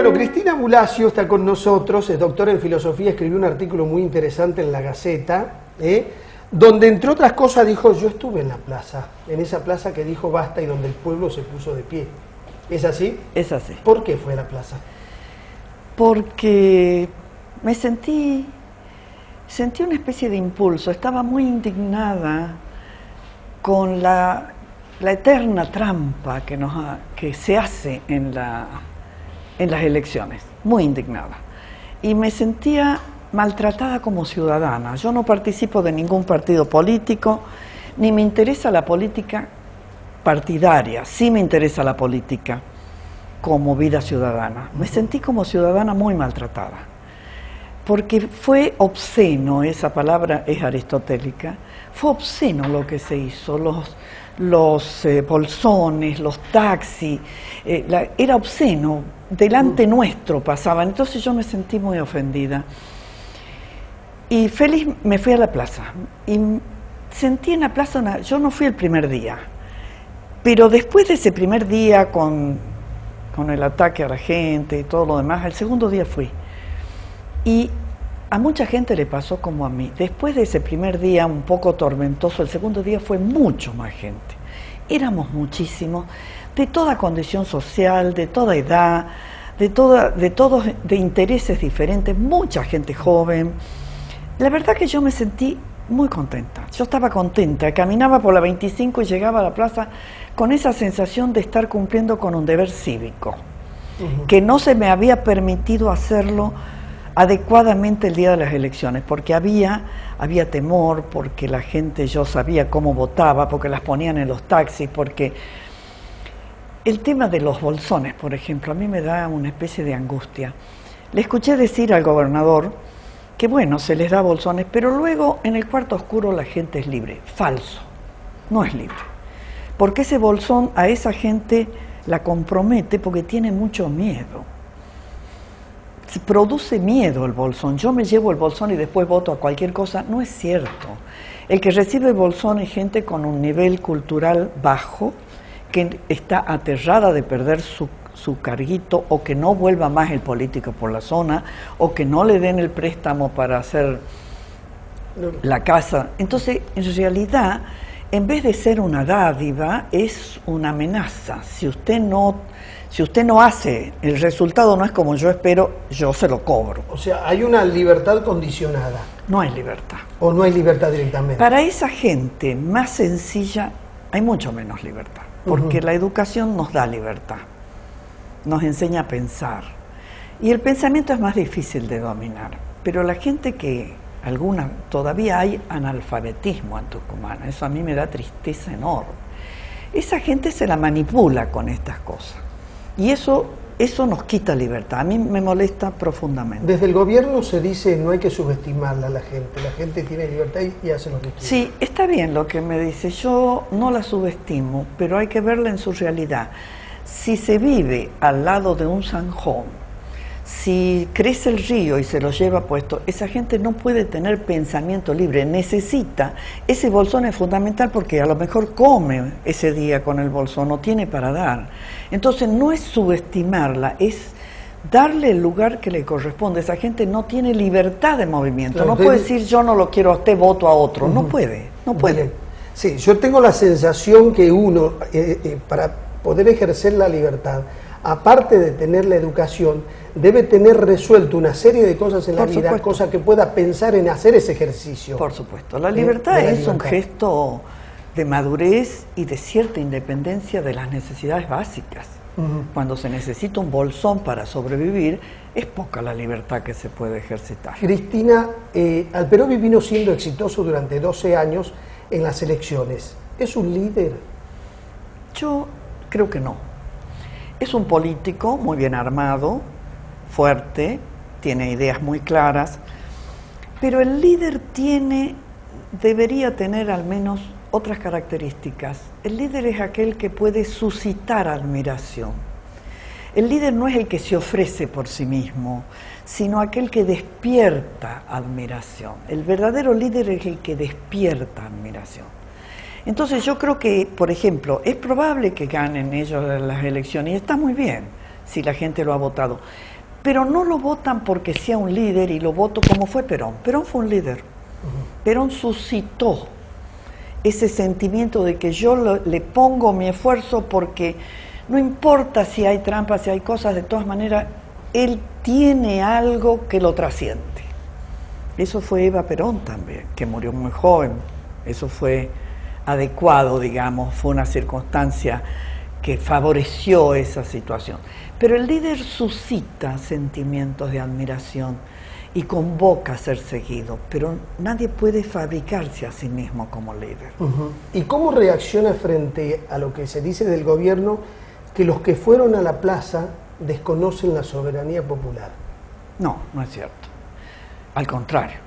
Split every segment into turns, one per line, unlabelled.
Bueno, Cristina Bulacio está con nosotros, es doctora en filosofía, escribió un artículo muy interesante en La Gaceta, donde entre otras cosas dijo, yo estuve en la plaza, en esa plaza que dijo basta y donde el pueblo se puso de pie. ¿Es así?
Es así.
¿Por qué fue a la plaza?
Porque me sentí una especie de impulso, estaba muy indignada con la eterna trampa que se hace en las elecciones, muy indignada. Y me sentía maltratada como ciudadana. Yo no participo de ningún partido político, ni me interesa la política partidaria, sí me interesa la política como vida ciudadana. Me sentí como ciudadana muy maltratada, porque fue obsceno, esa palabra es aristotélica, fue obsceno lo que se hizo, los bolsones, los taxis, era obsceno, delante nuestro pasaban, entonces yo me sentí muy ofendida. Y feliz me fui a la plaza, y sentí en la plaza, yo no fui el primer día, pero después de ese primer día con el ataque a la gente y todo lo demás, el segundo día fui. Y a mucha gente le pasó como a mí. Después de ese primer día un poco tormentoso, el segundo día fue mucho más gente. Éramos muchísimos, de toda condición social, de toda edad, de intereses diferentes, mucha gente joven. La verdad que yo me sentí muy contenta. Yo estaba contenta, caminaba por la 25 y llegaba a la plaza con esa sensación de estar cumpliendo con un deber cívico, que no se me había permitido hacerlo adecuadamente el día de las elecciones, porque había temor, porque la gente, yo sabía cómo votaba, porque las ponían en los taxis, porque el tema de los bolsones, por ejemplo, a mí me da una especie de angustia. Le escuché decir al gobernador que bueno, se les da bolsones, pero luego en el cuarto oscuro la gente es libre. Falso, no es libre, porque ese bolsón a esa gente la compromete porque tiene mucho miedo. Produce miedo el bolsón. Yo me llevo el bolsón y después voto a cualquier cosa. No es cierto. El que recibe el bolsón es gente con un nivel cultural bajo, que está aterrada de perder su carguito, o que no vuelva más el político por la zona, o que no le den el préstamo para hacer la casa. Entonces, en realidad, en vez de ser una dádiva, es una amenaza. Si usted no hace, el resultado no es como yo espero, yo se lo cobro.
O sea, hay una libertad condicionada.
No hay libertad.
¿O no hay libertad directamente?
Para esa gente más sencilla hay mucho menos libertad, porque la educación nos da libertad, nos enseña a pensar. Y el pensamiento es más difícil de dominar, pero la gente todavía hay analfabetismo en Tucumán, eso a mí me da tristeza enorme. Esa gente se la manipula con estas cosas. Y eso nos quita libertad. A mí me molesta profundamente.
Desde el gobierno se dice no hay que subestimarla a la gente tiene libertad y hace lo que quiere.
Sí, está bien lo que me dice, yo no la subestimo, pero hay que verla en su realidad. Si se vive al lado de un zanjón, si crece el río y se lo lleva puesto, esa gente no puede tener pensamiento libre, necesita, ese bolsón es fundamental porque a lo mejor come ese día con el bolsón, no tiene para dar. Entonces no es subestimarla, es darle el lugar que le corresponde. Esa gente no tiene libertad de movimiento, claro, no puede decir yo no lo quiero a usted, voto a otro, no puede.
Bien. Sí, yo tengo la sensación que uno, para poder ejercer la libertad, aparte de tener la educación, debe tener resuelto una serie de cosas en la vida, cosas que pueda pensar en hacer ese ejercicio.
Por supuesto, la libertad es un gesto de madurez y de cierta independencia de las necesidades básicas. Cuando se necesita un bolsón para sobrevivir, es poca la libertad que se puede ejercitar.
Cristina, Alperovi vino siendo exitoso durante 12 años en las elecciones. ¿Es un líder?
Yo creo que no. Es un político muy bien armado, fuerte, tiene ideas muy claras, pero el líder debería tener al menos otras características. El líder es aquel que puede suscitar admiración. El líder no es el que se ofrece por sí mismo, sino aquel que despierta admiración. El verdadero líder es el que despierta admiración. Entonces yo creo que, por ejemplo, es probable que ganen ellos las elecciones y está muy bien. si la gente lo ha votado. Pero no lo votan porque sea un líder y lo voto como fue Perón. Perón fue un líder. Perón suscitó ese sentimiento de que yo le pongo mi esfuerzo porque no importa si hay trampas, si hay cosas, de todas maneras, él tiene algo que lo trasciende. Eso fue Eva Perón también, que murió muy joven. Eso fue adecuado, digamos, fue una circunstancia que favoreció esa situación. Pero el líder suscita sentimientos de admiración y convoca a ser seguido, pero nadie puede fabricarse a sí mismo como líder.
¿Y cómo reacciona frente a lo que se dice del gobierno, que los que fueron a la plaza desconocen la soberanía popular?
No, no es cierto. Al contrario,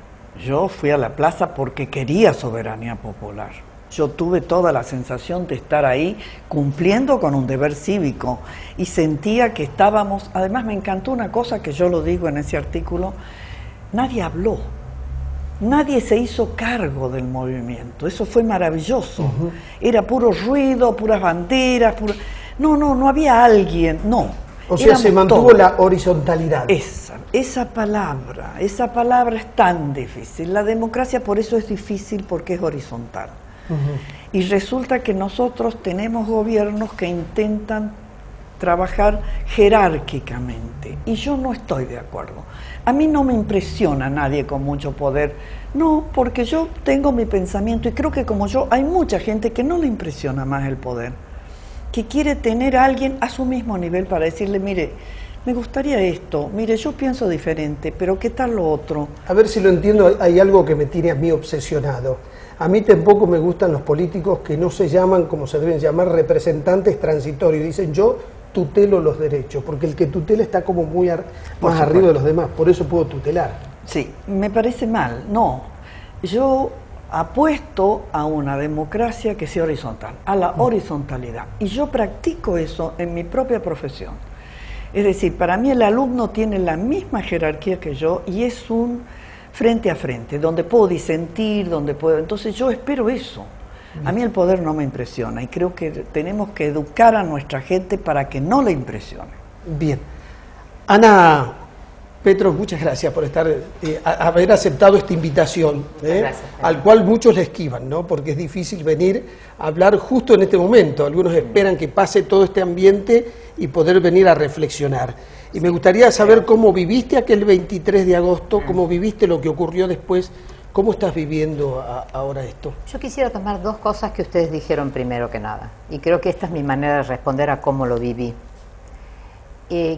yo fui a la plaza porque quería soberanía popular. Yo tuve toda la sensación de estar ahí cumpliendo con un deber cívico y sentía que estábamos, además me encantó una cosa que yo lo digo en ese artículo, nadie habló, nadie se hizo cargo del movimiento, eso fue maravilloso, era puro ruido, puras banderas, no había alguien, no.
O sea, se mantuvo todos. La horizontalidad.
Esa palabra es tan difícil, la democracia por eso es difícil porque es horizontal. Y resulta que nosotros tenemos gobiernos que intentan trabajar jerárquicamente y yo no estoy de acuerdo. A mí no me impresiona nadie con mucho poder, no, porque yo tengo mi pensamiento y creo que como yo hay mucha gente que no le impresiona más el poder, que quiere tener a alguien a su mismo nivel para decirle, mire, me gustaría esto, mire, yo pienso diferente, pero ¿qué tal lo otro?
A ver si lo entiendo, hay algo que me tiene a mí obsesionado. A mí tampoco me gustan los políticos que no se llaman, como se deben llamar, representantes transitorios. Dicen, yo tutelo los derechos, porque el que tutela está como muy más arriba de los demás, por eso puedo tutelar.
Sí, me parece mal, no. Yo apuesto a una democracia que sea horizontal, a la horizontalidad. Y yo practico eso en mi propia profesión. Es decir, para mí el alumno tiene la misma jerarquía que yo y es un frente a frente, donde puedo disentir, donde puedo... Entonces yo espero eso. A mí el poder no me impresiona y creo que tenemos que educar a nuestra gente para que no le impresione.
Bien. Ana Petro, muchas gracias por haber aceptado esta invitación,
gracias,
al cual muchos le esquivan, ¿no? Porque es difícil venir a hablar justo en este momento. Algunos esperan que pase todo este ambiente y poder venir a reflexionar. Y me gustaría saber cómo viviste aquel 23 de agosto, cómo viviste lo que ocurrió después, cómo estás viviendo ahora esto.
Yo quisiera tomar dos cosas que ustedes dijeron primero que nada, y creo que esta es mi manera de responder a cómo lo viví.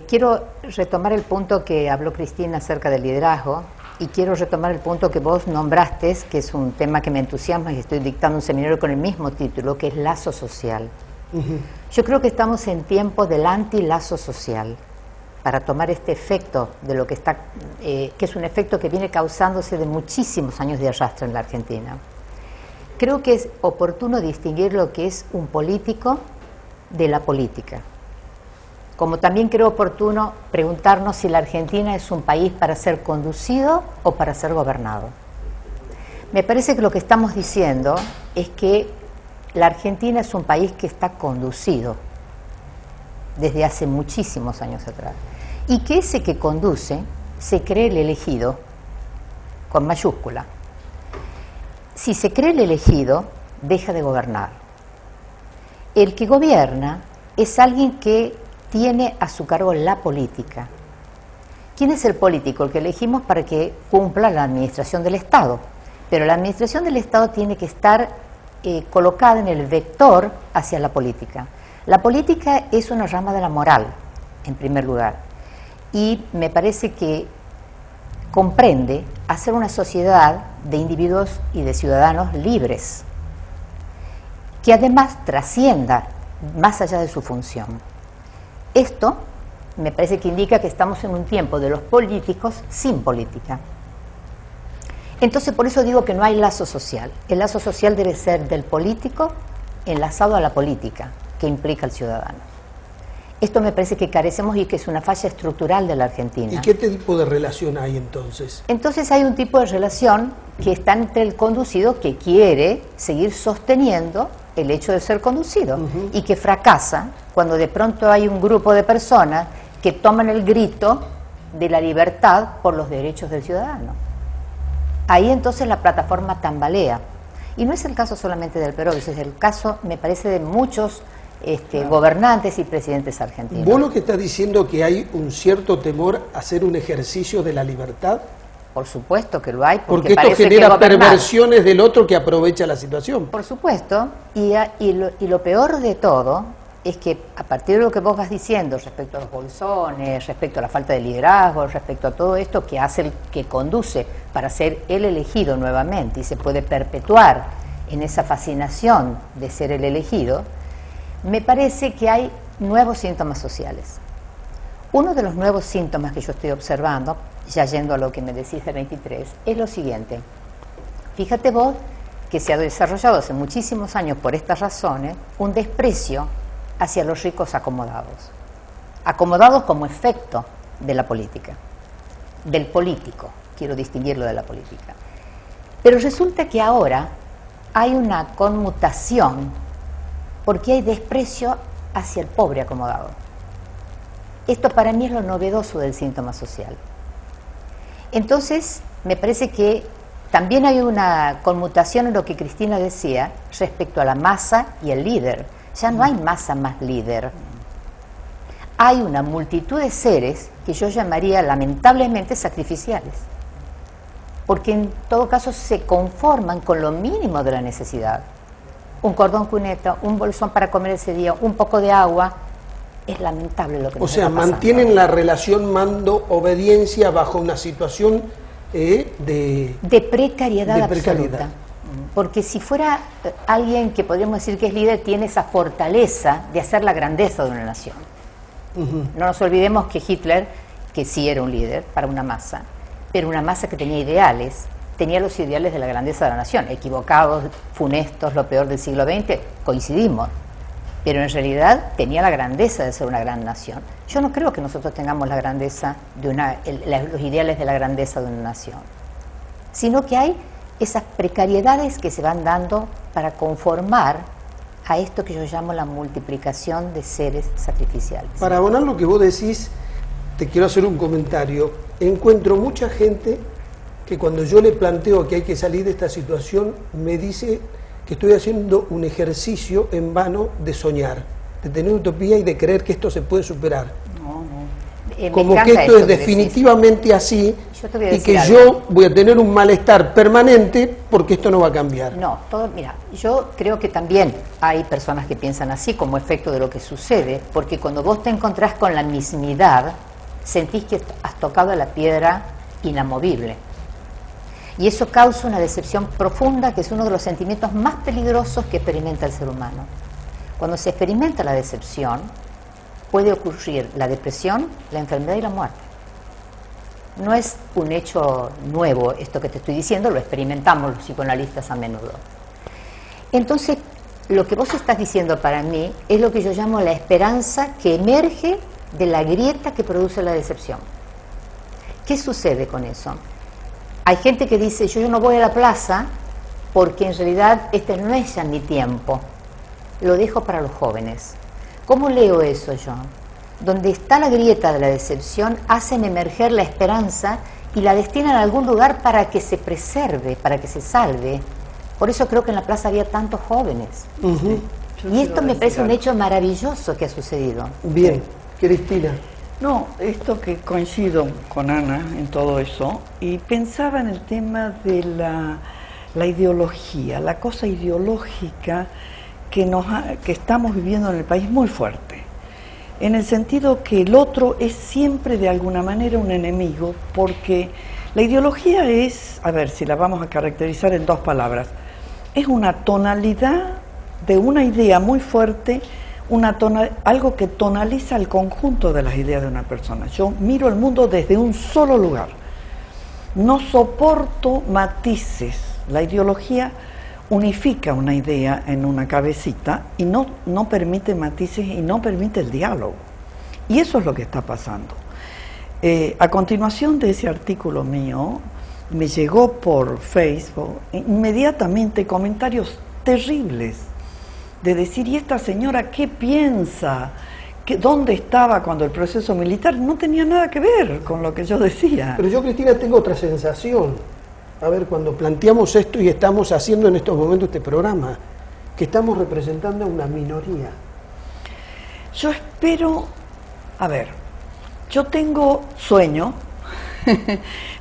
Quiero retomar el punto que habló Cristina acerca del liderazgo, y quiero retomar el punto que vos nombraste, que es un tema que me entusiasma y estoy dictando un seminario con el mismo título, que es lazo social. Yo creo que estamos en tiempos del anti-lazo social, para tomar este efecto de lo que está, que es un efecto que viene causándose de muchísimos años de arrastre en la Argentina. Creo que es oportuno distinguir lo que es un político de la política. Como también creo oportuno preguntarnos si la Argentina es un país para ser conducido o para ser gobernado. Me parece que lo que estamos diciendo es que la Argentina es un país que está conducido desde hace muchísimos años atrás. Y que ese que conduce se cree el elegido, con mayúscula. Si se cree el elegido, deja de gobernar. El que gobierna es alguien que tiene a su cargo la política. ¿Quién es el político? El que elegimos para que cumpla la administración del Estado. Pero la administración del Estado tiene que estar colocada en el vector hacia la política. La política es una rama de la moral, en primer lugar, y me parece que comprende hacer una sociedad de individuos y de ciudadanos libres, que además trascienda más allá de su función. Esto me parece que indica que estamos en un tiempo de los políticos sin política. Entonces, por eso digo que no hay lazo social. El lazo social debe ser del político enlazado a la política, que implica al ciudadano. Esto me parece que carecemos y que es una falla estructural de la Argentina.
¿Y qué tipo de relación hay entonces?
Entonces hay un tipo de relación que está entre el conducido, que quiere seguir sosteniendo el hecho de ser conducido, y que fracasa cuando de pronto hay un grupo de personas que toman el grito de la libertad por los derechos del ciudadano. Ahí entonces la plataforma tambalea. Y no es el caso solamente del Perú, es el caso, me parece, de muchos gobernantes y presidentes argentinos.
¿Vos lo que estás diciendo que hay un cierto temor a hacer un ejercicio de la libertad?
Por supuesto que lo hay.
Porque esto genera perversiones del otro que aprovecha la situación.
Por supuesto, y lo peor de todo es que a partir de lo que vos vas diciendo respecto a los bolsones, respecto a la falta de liderazgo, respecto a todo esto que conduce para ser el elegido nuevamente y se puede perpetuar en esa fascinación de ser el elegido, me parece que hay nuevos síntomas sociales. Uno de los nuevos síntomas que yo estoy observando, ya yendo a lo que me decís de 23, es lo siguiente. Fíjate vos que se ha desarrollado hace muchísimos años por estas razones un desprecio hacia los ricos acomodados. Acomodados como efecto de la política, del político, quiero distinguirlo de la política. Pero resulta que ahora hay una conmutación porque hay desprecio hacia el pobre acomodado. Esto para mí es lo novedoso del síntoma social. Entonces, me parece que también hay una conmutación en lo que Cristina decía respecto a la masa y el líder. Ya no hay masa más líder. Hay una multitud de seres que yo llamaría lamentablemente sacrificiales, porque en todo caso se conforman con lo mínimo de la necesidad. Un cordón cuneta, un bolsón para comer ese día, un poco de agua. Es lamentable lo que nos está pasando.
O sea, mantienen la relación mando-obediencia bajo una situación de precariedad
absoluta. Porque si fuera alguien que podríamos decir que es líder, tiene esa fortaleza de hacer la grandeza de una nación. No nos olvidemos que Hitler, que sí era un líder para una masa, pero una masa que tenía ideales, tenía los ideales de la grandeza de la nación, equivocados, funestos, lo peor del siglo XX, coincidimos, pero en realidad tenía la grandeza de ser una gran nación. Yo no creo que nosotros tengamos la grandeza de los ideales de la grandeza de una nación, sino que hay esas precariedades que se van dando para conformar a esto que yo llamo la multiplicación de seres sacrificiales.
Para abonar lo que vos decís, te quiero hacer un comentario. Encuentro mucha gente que cuando yo le planteo que hay que salir de esta situación, me dice que estoy haciendo un ejercicio en vano de soñar, de tener utopía y de creer que esto se puede superar. Como que esto es definitivamente así y que yo voy a tener un malestar permanente porque esto no va a cambiar.
No, mira, yo creo que también hay personas que piensan así como efecto de lo que sucede, porque cuando vos te encontrás con la mismidad, sentís que has tocado la piedra inamovible. Y eso causa una decepción profunda, que es uno de los sentimientos más peligrosos que experimenta el ser humano. Cuando se experimenta la decepción, puede ocurrir la depresión, la enfermedad y la muerte. No es un hecho nuevo esto que te estoy diciendo, lo experimentamos los psicoanalistas a menudo. Entonces, lo que vos estás diciendo para mí es lo que yo llamo la esperanza que emerge de la grieta que produce la decepción. ¿Qué sucede con eso? Hay gente que dice, yo no voy a la plaza porque en realidad este no es ya mi tiempo, lo dejo para los jóvenes. ¿Cómo leo eso yo? Donde está la grieta de la decepción, hacen emerger la esperanza y la destinan a algún lugar para que se preserve, para que se salve. Por eso creo que en la plaza había tantos jóvenes. Y esto me parece un hecho maravilloso que ha sucedido.
Bien, Cristina.
No, esto que coincido con Ana en todo eso, y pensaba en el tema de la ideología, la cosa ideológica que estamos viviendo en el país muy fuerte, en el sentido que el otro es siempre de alguna manera un enemigo, porque la ideología es, a ver si la vamos a caracterizar en dos palabras, es una tonalidad de una idea muy fuerte, algo que tonaliza el conjunto de las ideas de una persona. Yo miro el mundo desde un solo lugar, no soporto matices. La ideología unifica una idea en una cabecita y no permite matices y no permite el diálogo. Y eso es lo que está pasando. A continuación de ese artículo mío, me llegó por Facebook inmediatamente comentarios terribles de decir, ¿y esta señora qué piensa? ¿Dónde estaba cuando el proceso militar? No tenía nada que ver con lo que yo decía.
Pero yo, Cristina, tengo otra sensación. A ver, cuando planteamos esto y estamos haciendo en estos momentos este programa, que estamos representando a una minoría.
Yo espero, a ver, yo tengo sueño,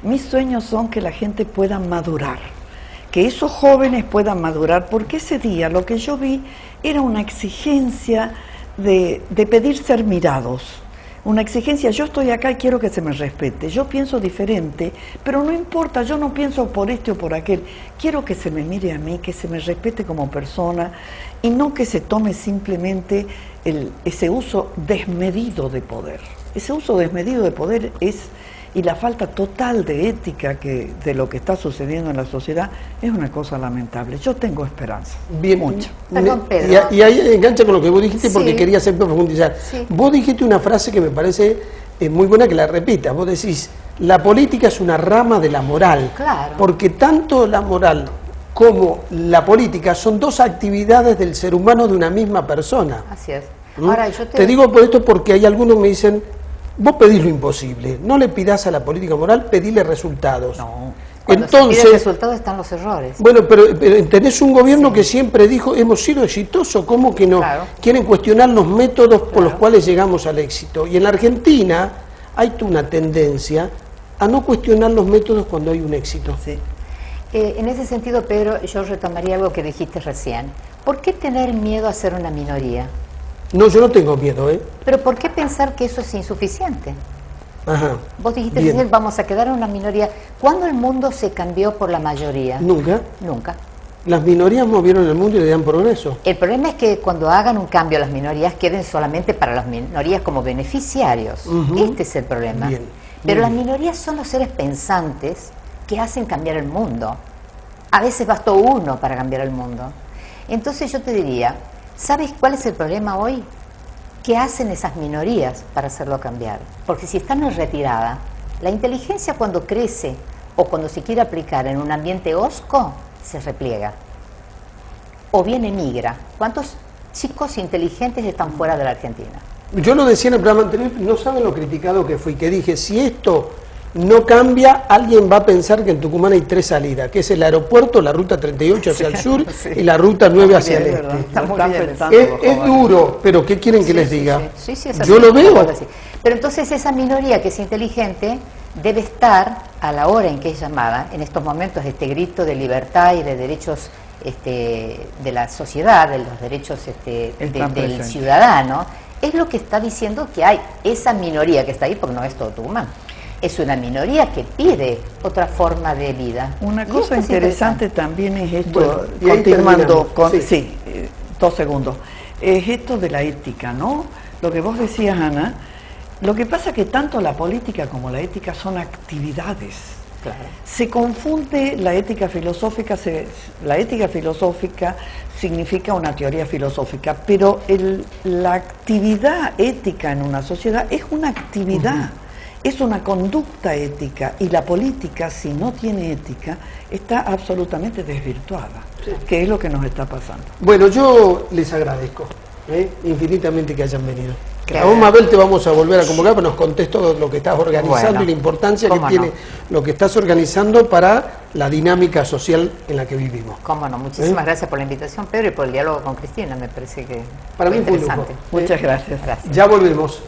mis sueños son que la gente pueda madurar, que esos jóvenes puedan madurar, porque ese día lo que yo vi era una exigencia de pedir ser mirados, una exigencia, yo estoy acá y quiero que se me respete, yo pienso diferente, pero no importa, yo no pienso por este o por aquel, quiero que se me mire a mí, que se me respete como persona y no que se tome simplemente ese uso desmedido de poder. Ese uso desmedido de poder y la falta total de ética de lo que está sucediendo en la sociedad es una cosa lamentable. Yo tengo esperanza,
bien,
mucha.
Perdón, Pedro.
Y ahí engancha con lo que vos dijiste, porque
Sí.
quería siempre profundizar.
Sí.
Vos dijiste una frase que me parece muy buena que la repitas. Vos decís, la política es una rama de la moral.
Claro.
Porque tanto la moral como la política son dos actividades del ser humano de una misma persona.
Así es.
¿Mm?
Ahora, yo
Te digo por esto porque hay algunos que me dicen, vos pedís lo imposible, no le pidás a la política moral, pedile resultados.
No.
Cuando se pide resultados están los errores.
Bueno, pero tenés un gobierno que siempre dijo, hemos sido exitosos, ¿cómo que no?
Claro.
Quieren cuestionar los métodos por los cuales llegamos al éxito. Y en la Argentina hay una tendencia a no cuestionar los métodos cuando hay un éxito.
Sí.
En ese sentido, Pedro, yo retomaría algo que dijiste recién. ¿Por qué tener miedo a ser una minoría?
No, yo no tengo miedo, ¿eh?
Pero ¿por qué pensar que eso es insuficiente?
Ajá.
Vos dijiste
Bien.
recién, vamos a quedar en una minoría. ¿Cuándo el mundo se cambió por la mayoría?
Nunca.
Nunca.
Las minorías movieron el mundo y le dan progreso.
El problema es que cuando hagan un cambio las minorías queden solamente para las minorías como beneficiarios.
Ujú.
Este es el problema.
Bien.
Pero
Bien.
las minorías son los seres pensantes que hacen cambiar el mundo. A veces bastó uno para cambiar el mundo. Entonces yo te diría, ¿sabes cuál es el problema hoy? ¿Qué hacen esas minorías para hacerlo cambiar? Porque si están en retirada, la inteligencia cuando crece o cuando se quiere aplicar en un ambiente hosco, se repliega. O bien emigra. ¿Cuántos chicos inteligentes están fuera de la Argentina?
Yo lo decía en el programa anterior, no saben lo criticado que fui, que dije, si esto no cambia, alguien va a pensar que en Tucumán hay 3 salidas, que es el aeropuerto, la ruta 38 hacia el sur
Sí.
y la ruta 9 hacia el
Bien,
este.
¿verdad?
Está muy
Están
bien.
pensando los
Es
jóvenes.
duro, pero ¿qué quieren que les diga?
Sí, es así,
Yo lo
es
veo.
así. Pero entonces esa minoría que es inteligente debe estar a la hora en que es llamada, en estos momentos, este grito de libertad y de derechos de la sociedad, de los derechos del
presentes.
ciudadano, es lo que está diciendo que hay esa minoría que está ahí, porque no es todo Tucumán. Es una minoría que pide otra forma de vida.
Una
Y
cosa
esto es
interesante también es esto,
Bueno, y ahí
continuando
terminamos. Sí.
2 segundos, es esto de la ética, ¿no? Lo que vos decías, Ana, lo que pasa es que tanto la política como la ética son actividades.
Claro.
Se confunde la ética filosófica, la ética filosófica significa una teoría filosófica, pero la actividad ética en una sociedad es una actividad. Es una conducta ética y la política, si no tiene ética, está absolutamente desvirtuada, que es lo que nos está pasando.
Bueno, yo les agradezco infinitamente que hayan venido.
Claro.
A vos, Mabel, te vamos a volver a convocar para que nos contés todo lo que estás organizando
Bueno,
y la importancia que
cómo
tiene
no.
lo que estás organizando para la dinámica social en la que vivimos.
Cómo no, muchísimas gracias por la invitación, Pedro, y por el diálogo con Cristina, me parece que
Para mí fue un lujo.
interesante.
Muchas gracias.
Gracias.
Ya volvemos.